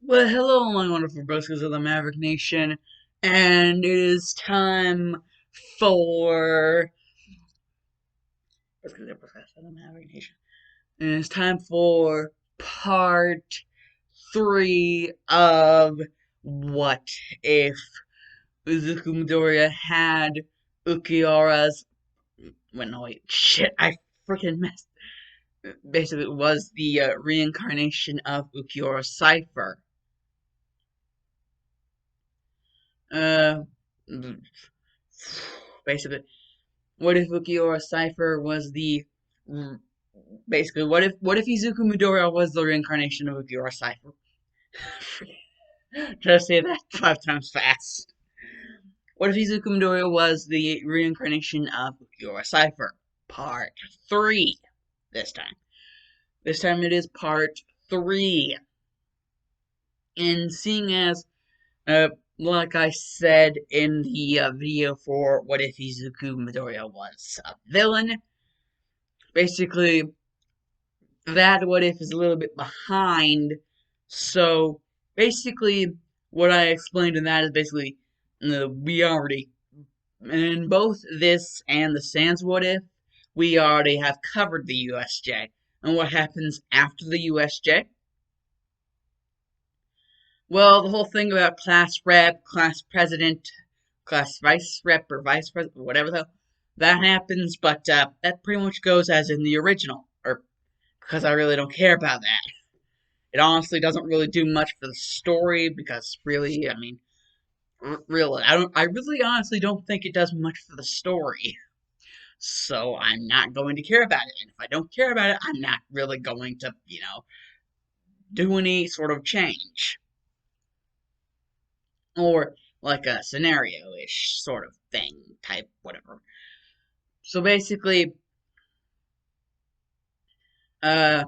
Well, hello, my wonderful brothers of the Maverick Nation, and it is time for. Let's get the Professor of the Maverick Nation. And it's time for part 3 of What If Izuku Midoriya had Ulquiorra's. Wait, no, wait, shit, I freaking messed. Basically, it was the reincarnation of Ulquiorra's cipher. Uh, basically, what if Ulquiorra's cipher was the basically what if Izuku Midoriya was the reincarnation of Ulquiorra's cipher? Try to say that 5 times fast. What if Izuku Midoriya was the reincarnation of Ulquiorra's cipher? Part 3 this time. This time it is part 3. And seeing as uh like I said in the video for what if Izuku Midoriya was a villain, basically that what if is a little bit behind. So basically, what I explained in that is basically we already in both this and the Sans what if we already have covered the USJ and what happens after the USJ. Well, the whole thing about class rep, class president, class vice rep, or vice president, whatever the hell, that happens, but that pretty much goes as in the original, or because I really don't care about that. It honestly doesn't really do much for the story because really, I mean, really, I really honestly don't think it does much for the story. So I'm not going to care about it. And if I don't care about it, I'm not really going to, do any sort of change. Or like a scenario-ish sort of thing, type, whatever. So basically, uh,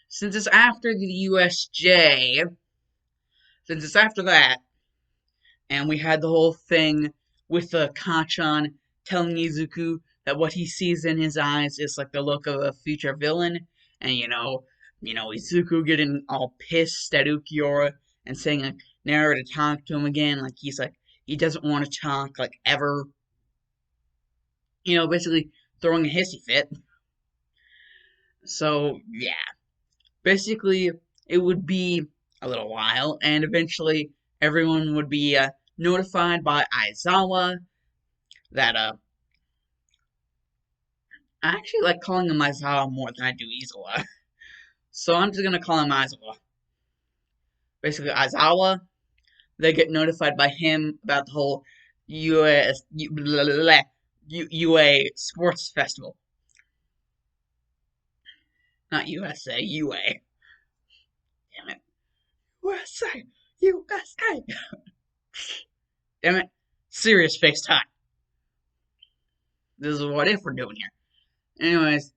since it's after the USJ, since it's after that, and we had the whole thing with the Kachan telling Izuku that what he sees in his eyes is like the look of a future villain, and Izuku getting all pissed at Ulquiorra and saying like never to talk to him again, like he's like he doesn't want to talk like ever, basically throwing a hissy fit. So yeah, basically it would be a little while, and eventually everyone would be notified by Aizawa that I actually like calling him Aizawa more than I do Izawa. So I'm just gonna call him Aizawa. Basically, Aizawa, they get notified by him about the whole UA sports festival. Not USA, UA. Damn it. USA! USA! Damn it. Serious FaceTime. This is what if we're doing here. Anyways,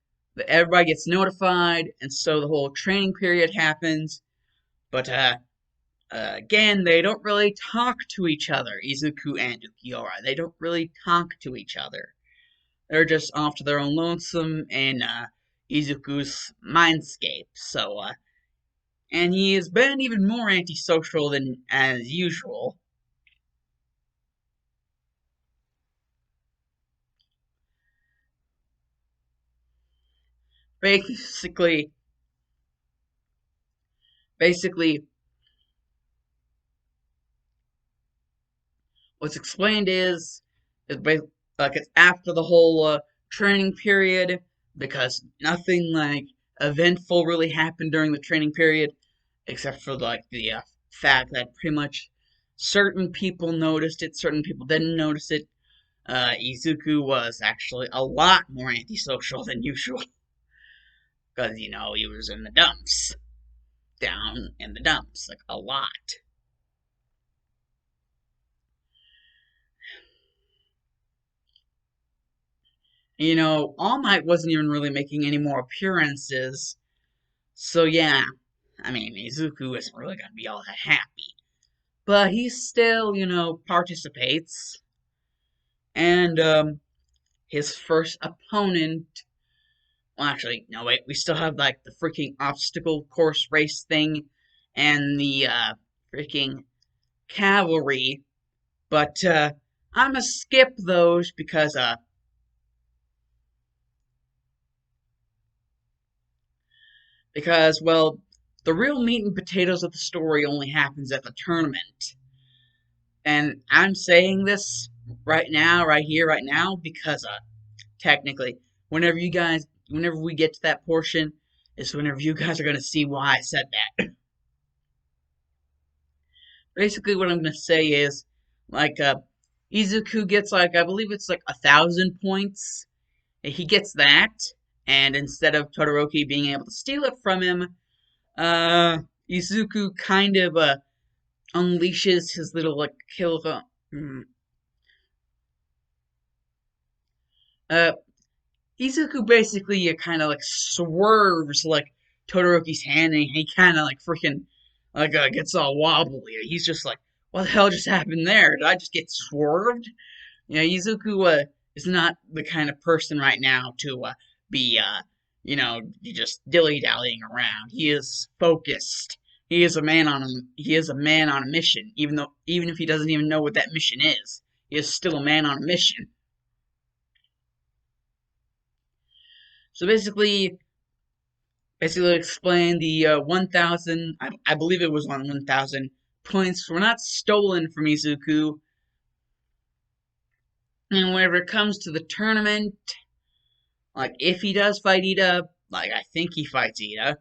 everybody gets notified, and so the whole training period happens. But again, they don't really talk to each other, Izuku and Ulquiorra. They don't really talk to each other. They're just off to their own lonesome in Izuku's mindscape. So, and he has been even more antisocial than as usual. Basically, basically, what's explained is like it's after the whole training period because nothing like eventful really happened during the training period except for like the fact that pretty much certain people noticed it, certain people didn't notice it. Izuku was actually a lot more antisocial than usual because he was in the dumps, down in the dumps, like a lot. All Might wasn't even really making any more appearances. So yeah, I mean, Izuku isn't really gonna be all that happy. But he still, participates. And his first opponent, Well, actually, no, wait. We still have like the freaking obstacle course race thing and the freaking cavalry. But I'm gonna skip those because well, the real meat and potatoes of the story only happens at the tournament. And I'm saying this right now, right here, right now, because technically, whenever we get to that portion, is whenever you guys are gonna see why I said that. Basically, what I'm gonna say is, like, Izuku gets like I believe it's like 1,000 points. He gets that, and instead of Todoroki being able to steal it from him, uh, Izuku kind of unleashes his little like kill. Mm, uh, Izuku basically kind of like swerves like Todoroki's hand, and he kind of like freaking like gets all wobbly. He's just like, "What the hell just happened there? Did I just get swerved?" You know, Izuku is not the kind of person right now to be just dilly dallying around. He is focused. He is a man on a mission. Even if he doesn't even know what that mission is, he is still a man on a mission. So basically explain the 1,000. I believe it was on 1,000 points were not stolen from Izuku. And whenever it comes to the tournament, like if he does fight Ida, like I think he fights Ida.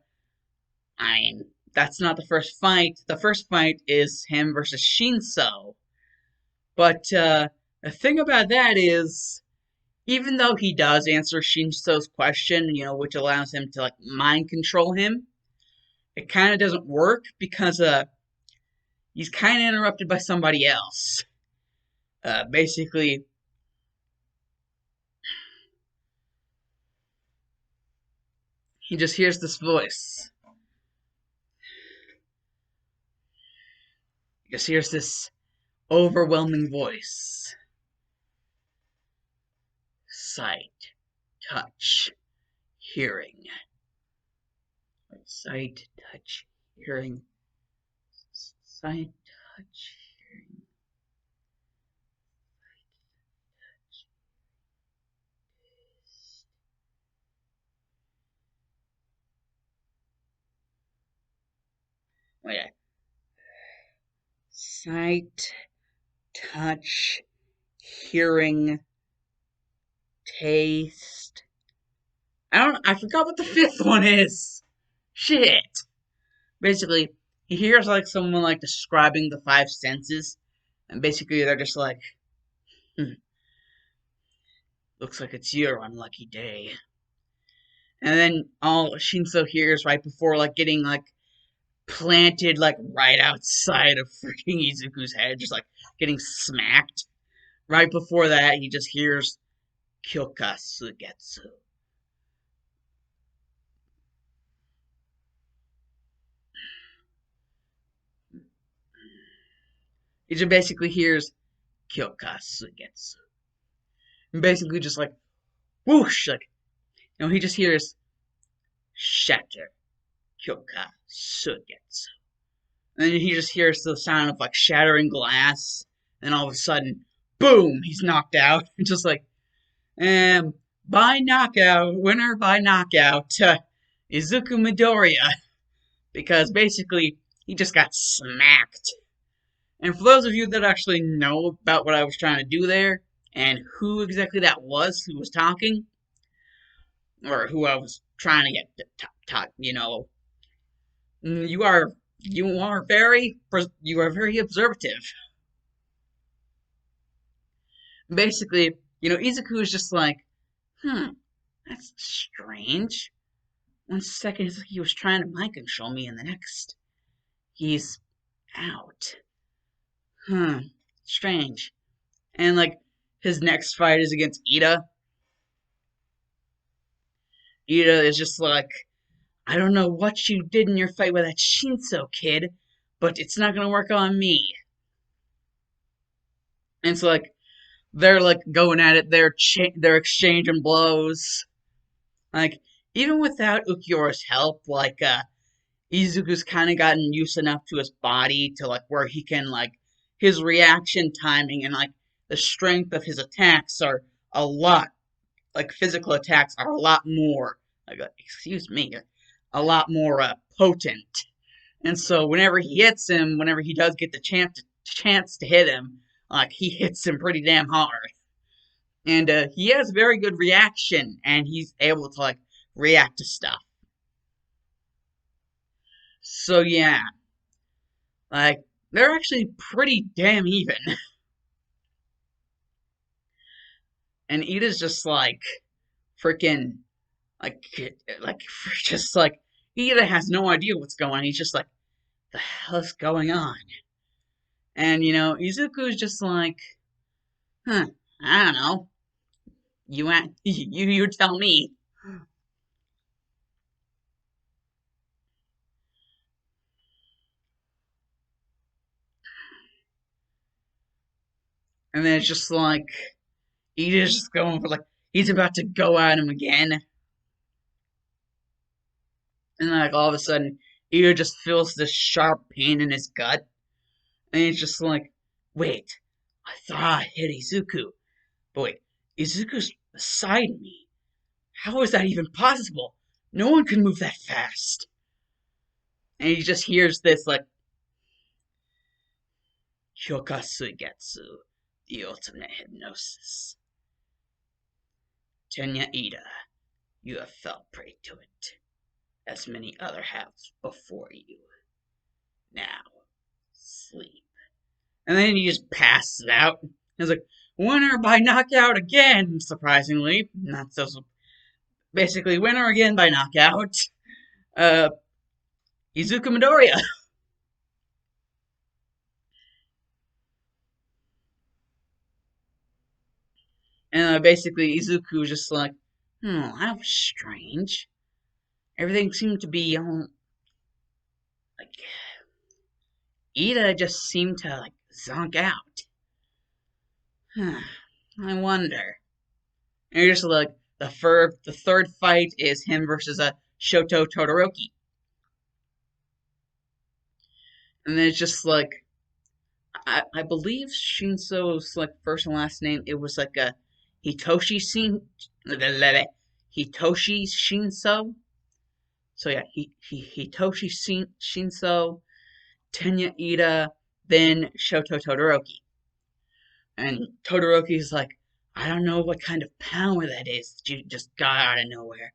I mean, that's not the first fight. The first fight is him versus Shinso. But the thing about that is, even though he does answer Shinso's question, which allows him to like mind control him, it kind of doesn't work because he's kind of interrupted by somebody else. Basically, he just hears this voice. He just hears this overwhelming voice. Sight, touch, hearing. Sight, touch, hearing. Sight, touch, hearing. Wait. Sight, touch, hearing, taste. I forgot what the fifth one is. Shit. Basically, he hears like someone like describing the five senses, and basically they're just like, hmm, looks like it's your unlucky day. And then all Shinso hears right before like getting like planted like right outside of freaking Izuku's head, just like getting smacked. Right before that, he just hears Kyoka Sugetsu. He just basically hears Kyoka Sugetsu. And basically just like whoosh, like he just hears shatter Kyoka Sugetsu. And then he just hears the sound of like shattering glass, and all of a sudden, boom, he's knocked out. Just like, by knockout, winner by knockout, Izuku Midoriya, because basically he just got smacked. And for those of you that actually know about what I was trying to do there, and who exactly that was who was talking, or who I was trying to get to talk, you are very observative. Basically, Izuku is just like, that's strange. One second he was trying to mind control me, and the next he's out. Hmm, strange. And like his next fight is against Ida. Ida is just like, I don't know what you did in your fight with that Shinso kid, but it's not gonna work on me. And it's like they're like going at it. They're exchanging blows. Like even without Ulquiorra's help, Izuku's kind of gotten used enough to his body to like where he can like his reaction timing and like the strength of his attacks are a lot like physical attacks are a lot more excuse me a lot more potent. And so whenever he hits him, whenever he does get the chance to hit him, like he hits him pretty damn hard. And he has very good reaction, and he's able to like react to stuff. So yeah, like they're actually pretty damn even. And Ida's just like freaking like like just like Ida has no idea what's going on. He's just like, the hell is going on? And Izuku's just like, huh, I don't know. You tell me. And then it's just like Ida's just going for like he's about to go at him again. And like all of a sudden, Ida just feels this sharp pain in his gut. And he's just like, wait, I thought I hit Izuku. But wait, Izuku's beside me. How is that even possible? No one can move that fast. And he just hears this like Hyokasuigetsu, the ultimate hypnosis. Tenya Ida, you have fell prey to it, as many other have before you. Now, sleep. And then he just passes out. He's like, winner by knockout again, surprisingly. Not so. Basically, winner again by knockout. Uh, Izuku Midoriya. And basically, Izuku was just like, that was strange. Everything seemed to be like Ida just seemed to like zonk out. I wonder. And you're just like the third fight is him versus a Shoto Todoroki, and then it's just like I believe Shinso's like first and last name. It was like a Hitoshi Shin Hitoshi Shinso. So yeah, Hitoshi Shinso, Tenya Ida, then Shoto Todoroki. And Todoroki's like, I don't know what kind of power that is that you just got out of nowhere,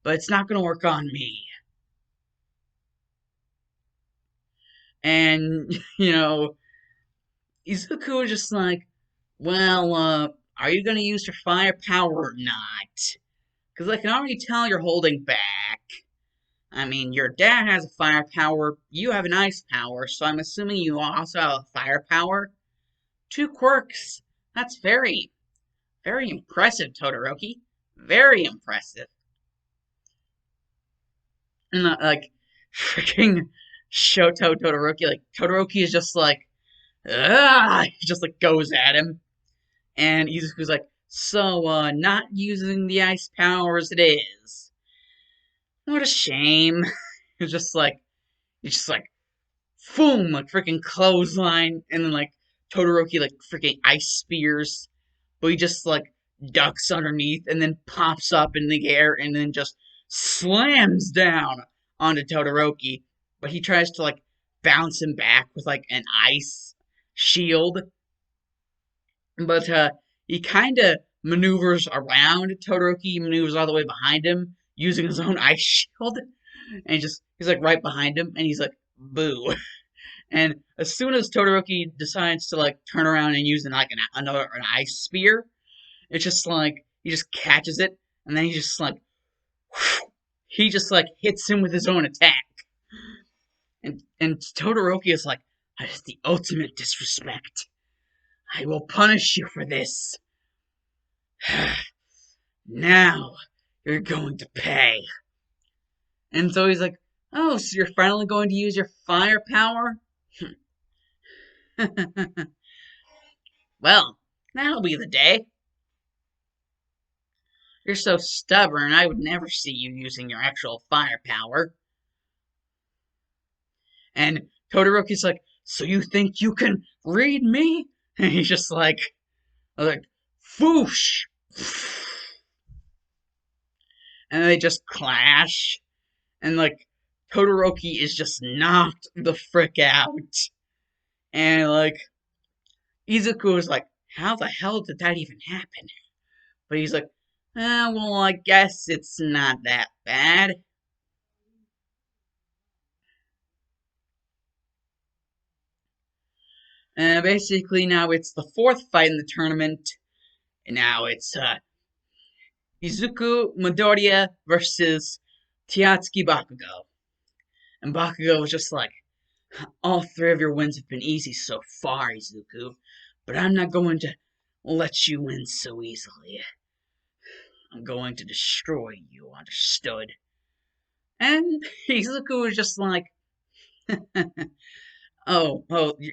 but it's not gonna work on me. And Izuku was just like, well, are you gonna use your fire power or not? Because I can already tell you're holding back. I mean, your dad has a fire power, you have an ice power, so I'm assuming you also have a fire power. Two quirks. That's very, very impressive, Todoroki. Very impressive. And like, freaking Shoto Todoroki, like, Todoroki is just like, ah, he just like goes at him. And Izuku's like, so, not using the ice powers it is. What a shame. It's just like, boom, like freaking clothesline, and then like Todoroki like freaking ice spears, but he just like ducks underneath and then pops up in the air and then just slams down onto Todoroki. But he tries to like bounce him back with like an ice shield, but he kind of maneuvers around Todoroki. He maneuvers all the way behind him using his own ice shield, and he's like right behind him, and he's like, "Boo!" And as soon as Todoroki decides to like turn around and use an ice spear, it's just like he just catches it, and then he just like he just like hits him with his own attack, and Todoroki is like, "That is the ultimate disrespect. I will punish you for this. Now you're going to pay." And so he's like, "Oh, so you're finally going to use your fire power?" Well, that'll be the day. You're so stubborn, I would never see you using your actual firepower. And Todoroki's like, so you think you can read me? And he's just like, foosh! And they just clash. And like, Todoroki is just knocked the frick out. And like, Izuku is like, how the hell did that even happen? But he's like, well, I guess it's not that bad. Basically, now it's the fourth fight in the tournament. And now it's Izuku Midoriya versus Tiatsuki Bakugo. And Bakugo was just like, all three of your wins have been easy so far, Izuku. But I'm not going to let you win so easily. I'm going to destroy you, understood? And Izuku was just like, oh,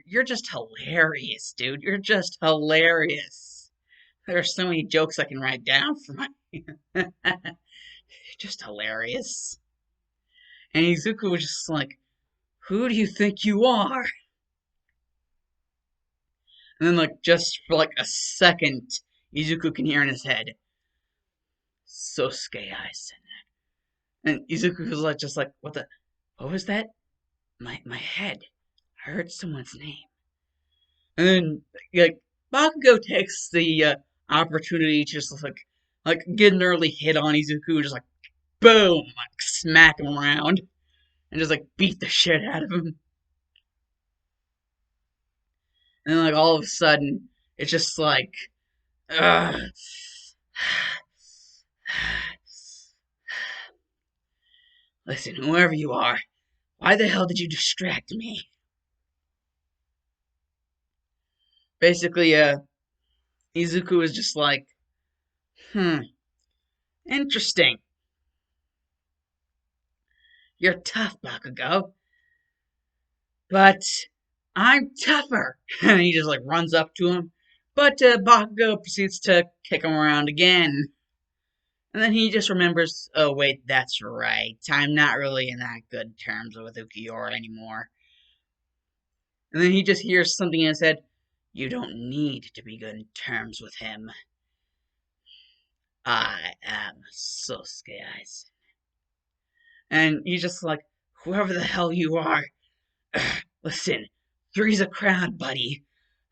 you're just hilarious, dude. You're just hilarious. There are so many jokes I can write down for my. Just hilarious. And Izuku was just like, who do you think you are? And then, like, just for like a second, Izuku can hear in his head, Sosuke Aizen. And Izuku was like, just like, what was that? My head. I heard someone's name. And then, like, Bakugo takes the opportunity to just like get an early hit on Izuku, just like boom, like smack him around, and just like beat the shit out of him. And then, like all of a sudden, it's just like, ugh. Listen, whoever you are, why the hell did you distract me? Basically, Izuku is just like, interesting. You're tough, Bakugo, but I'm tougher. And he just like runs up to him. But Bakugo proceeds to kick him around again. And then he just remembers, oh wait, that's right. I'm not really in that good terms with Ulquiorra anymore. And then he just hears something in his head. You don't need to be good in terms with him. I am Sosuke Aizen. And he's just like, whoever the hell you are, listen, three's a crowd, buddy.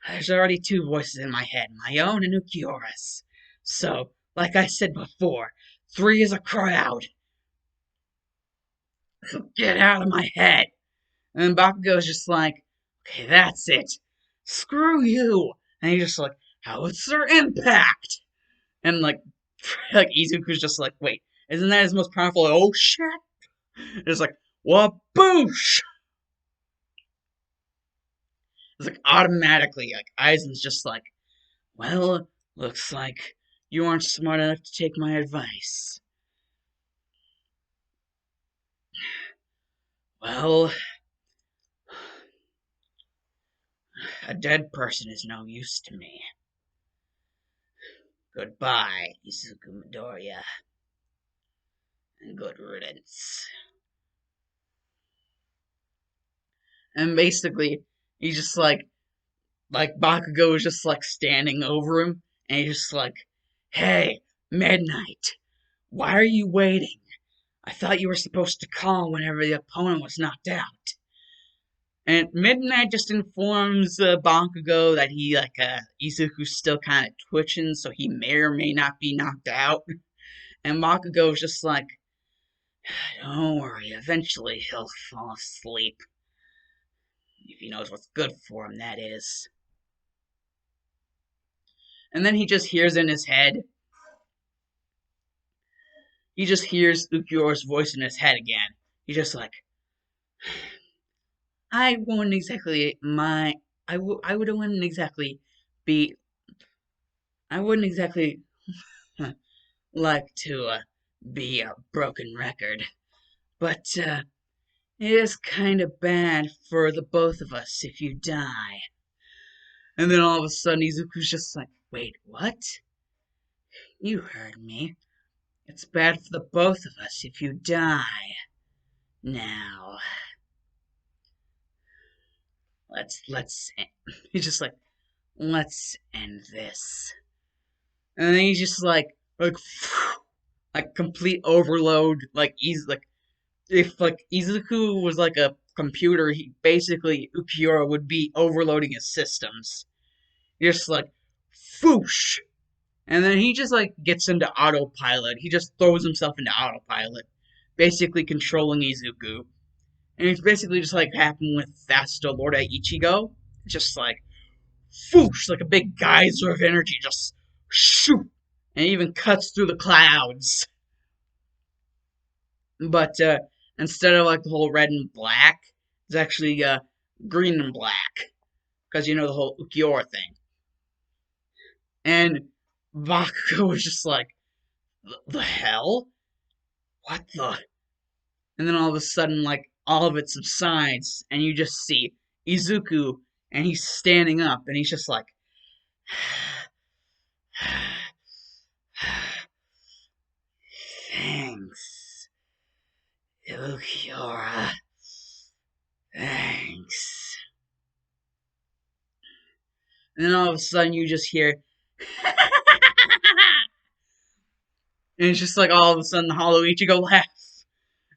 There's already two voices in my head, my own and Ulquiorra's. So, like I said before, three is a crowd. So get out of my head. And Bakugo's just like, okay, that's it. Screw you. And he's just like, howitzer impact. And like Izuku's just like, wait, isn't that his most powerful? Oh shit. It's like, waboosh. It's like automatically, like Aizen's just like, well, looks like you aren't smart enough to take my advice. Well, a dead person is no use to me. Goodbye, Izuku Midoriya, and good riddance. And basically, he's just like Bakugo is just like standing over him, and he's just like, hey, Midnight, why are you waiting? I thought you were supposed to call whenever the opponent was knocked out. And Midnight just informs Bakugo that Izuku's still kind of twitching, so he may or may not be knocked out. And Bakugo's just like, don't worry, eventually he'll fall asleep. If he knows what's good for him, that is. And then he just hears in his head, he just hears Ulquiorra's voice in his head again. He's just like, I wouldn't exactly my I wouldn't exactly be I wouldn't exactly like to be a broken record, but it is kind of bad for the both of us if you die. And then all of a sudden Izuku's just like, wait, what? You heard me. It's bad for the both of us if you die. Now, let's. He's just like, let's end this. And then he's just like, like complete overload. Like he's like, if like Izuku was like a computer, he basically Ulquiorra would be overloading his systems. Just like, foosh. And then he just like gets into autopilot. He just throws himself into autopilot, basically controlling Izuku. And it's basically just like happened with Vasto Lord Ichigo. Just like, foosh, like a big geyser of energy, just shoot, and it even cuts through the clouds. But instead of like the whole red and black, it's actually green and black, because you know the whole Ulquiorra thing. And Bakugo was just like, the hell? What the? And then all of a sudden, like, all of it subsides, and you just see Izuku, and he's standing up, and he's just like, thanks, Ulquiorra. Thanks. And then all of a sudden, you just hear, and it's just like all of a sudden, Hollow Ichigo laughs.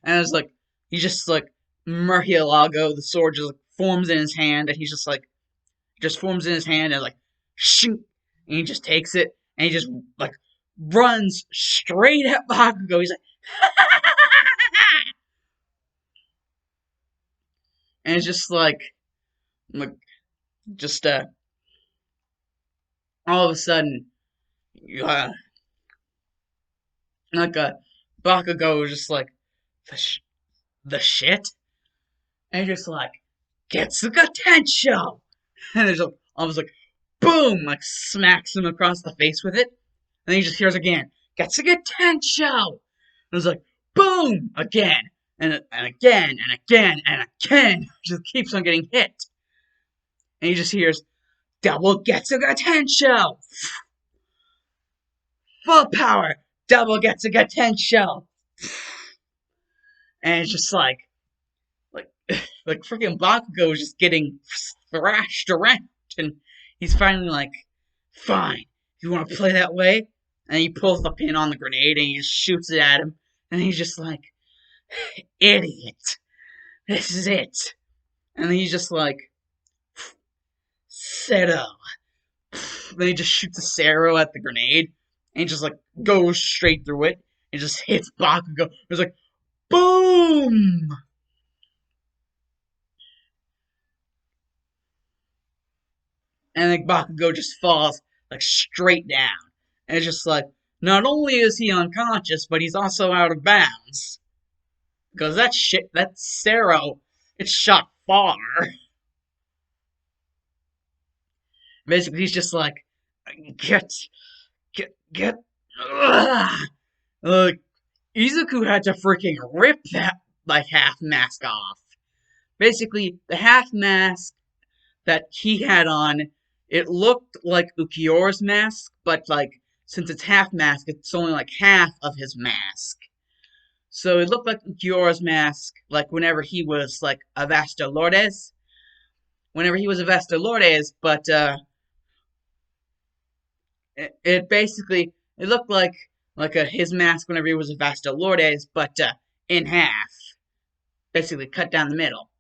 And it's like, he just like, Murcielago, the sword just like, forms in his hand, and he's just forms in his hand, and like, shoot! And he just takes it, and he just like, runs straight at Bakugo. He's like, and it's just like, just all of a sudden, uh, like Bakugo was just like, the shit, and just like, Getsuga Tensho, and there's like, almost like, boom, like smacks him across the face with it, and then he just hears again, Getsuga Tensho, and it's like, boom, again, and again, and again, and again, just keeps on getting hit, and he just hears, double Getsuga Tensho, full power, double Getsuga Tensho, and it's just like, like freaking Bakugo is just getting thrashed around, and he's finally like, fine, you want to play that way? And he pulls the pin on the grenade and he just shoots it at him, and he's just like, idiot, this is it. And then he's just like, Seto. Then he just shoots a Sero at the grenade, and he just like goes straight through it, and just hits Bakugo. It's like, boom! And like Bakugo just falls like straight down. And it's just like, not only is he unconscious, but he's also out of bounds. Because that Sero, it's shot far. Basically, he's just like, get, get, ugh. Like, Izuku had to freaking rip that, like, half mask off. Basically, the half mask that he had on, it looked like Ulquiorra's mask, but, like, since it's half mask, it's only, like, half of his mask. So it looked like Ulquiorra's mask, like, whenever he was, like, a Vasta Lourdes. Whenever he was a Vasta Lourdes, but, it basically, it looked like his mask whenever he was a Vasta Lourdes, but, in half. Basically cut down the middle.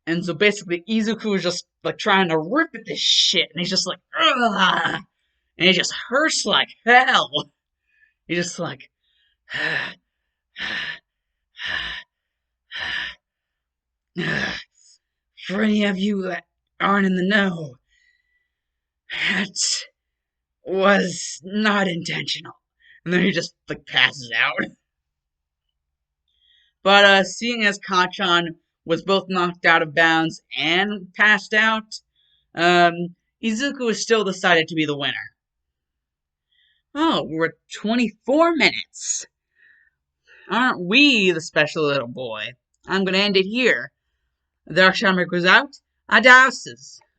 And so basically Izuku was just like trying to rip at this shit, and he's just like, ugh, and he just hurts like hell. He's just like, for any of you that aren't in the know, that was not intentional. And then he just like passes out. But seeing as Kacchan was both knocked out of bounds and passed out, Izuku is still decided to be the winner. Oh, we're at 24 minutes. Aren't we the special little boy? I'm going to end it here. The Dark Shaman goes out. Adouses.